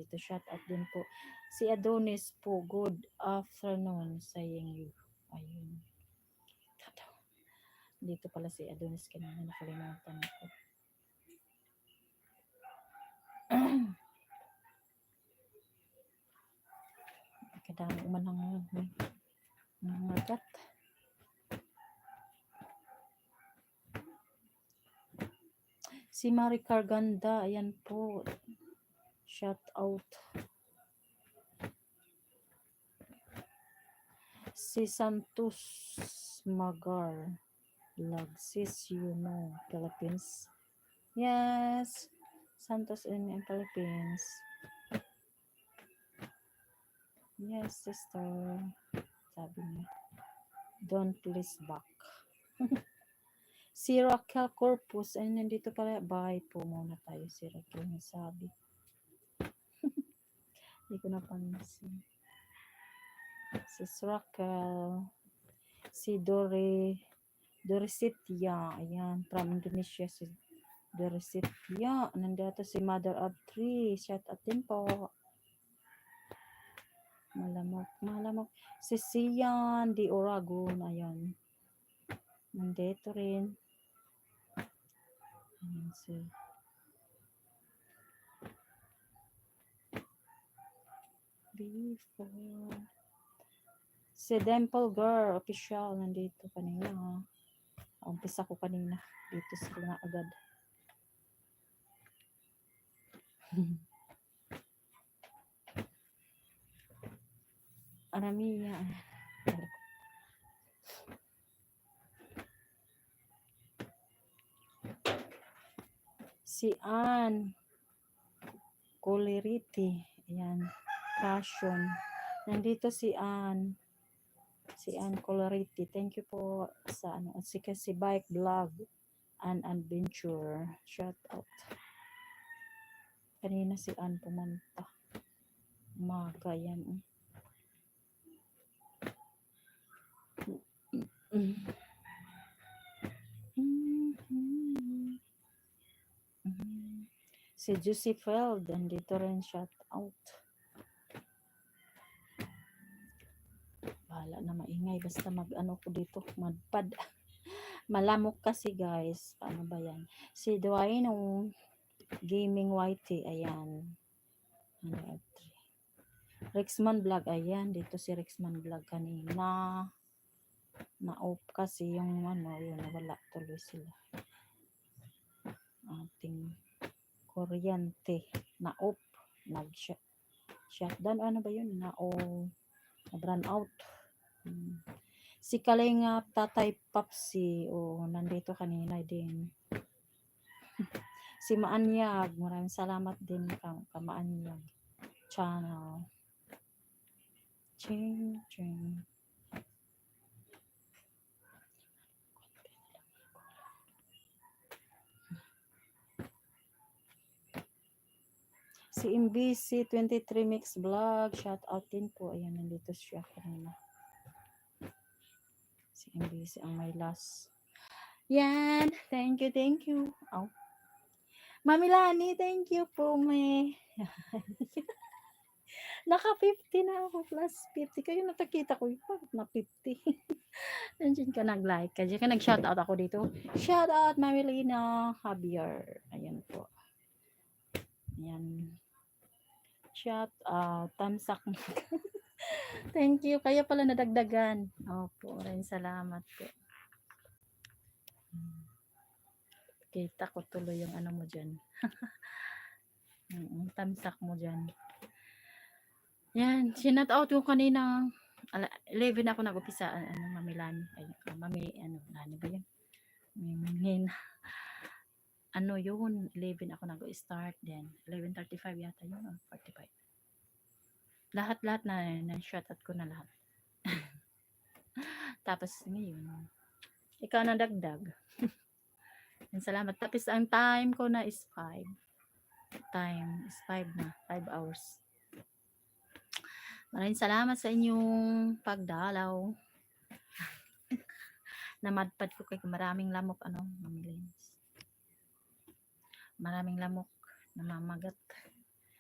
nandito. Shout out din po. Si Adonis po, good afternoon, saying you. Ayun. Dito pala si Adonis, kanina nakalimutan ko. Kadami man ng magat. Si Maricar Ganda, ayan po. Shout out. Si Santos Magar Vlog, sis, you know, Philippines. Yes, Santos in Philippines. Yes, sister. Sabi niya. Don't please back. Si Raquel Corpus, ay nandito pala. Bye po muna tayo. Si Raquel nasabi. Hindi ko napansin. Si Raquel. Si Dorisitia. Ayan, from Indonesia. Si Dorisitia. Nandito si Mother of Three. Shout out din po. Malamok. Si Sian di Oragon. Ayan. Nandito rin. Ayan si before. Si Dimple Girl official nandito kanina. Umpisa ko kanina. Dito sila na agad. Aramia. Si Ann Coleriti. Ayan. Passion. Nandito si Ann. Si Ann Coleriti. Thank you po sa ano. Si Bike Vlog and Adventure. Shout out. Kanina si Ann pumunta. Umaga yan. Si Juicy Feld, andito rin, shout out. Bahala na maingay, basta mag-ano ko dito, madpad. Malamok kasi guys, ano ba yan? Si Dwayne Gaming YT, ayan. Rexman Vlog, ayan, dito si Rexman Vlog kanina. Na-off kasi yung ano, yun, wala tuloy sila. Ating kuryente na-off, nag-shutdown, ano ba yun, nag-run out. Si Kalinga Tatay Papsi, nandito kanina din. Si Maanyag, maraming salamat din Maanyag channel. Ching. Si MBC 23 Mix Vlog, shout out din po. Ayan, nandito siya kanina. Si MBC ang may last. Yan, thank you. Mami Lani, thank you po, may. Naka 50 na ako, plus 50. Kayo nakakita ko, bakit na 50? Nandiyan ka nag-like ka. Diyan ka nag-shoutout ako dito. Shoutout, Mami Lina Javier. Ayan po. Ayan. Shoutout. Tamsak. Thank you. Kaya pala nadagdagan. Opo, rin salamat po. Kita ko tuloy yung ano mo dyan. Tamsak mo dyan. Yan. Shoutout ko kanina. 11 ako nag-upisa. Mami Lani. Mami, Lani ba yun? Ano yun? 11 ako nag-start din. 11:35 yata yun. 45. Lahat na shoutout ko na lahat. Tapos ngayon, ikaw na dagdag. Salamat. Tapos ang time ko na is 5. Time is 5 na. 5 hours. Maraming salamat sa inyong pagdalaw. Namadpad ko kay maraming lamok. Maraming lamok. Namamagat.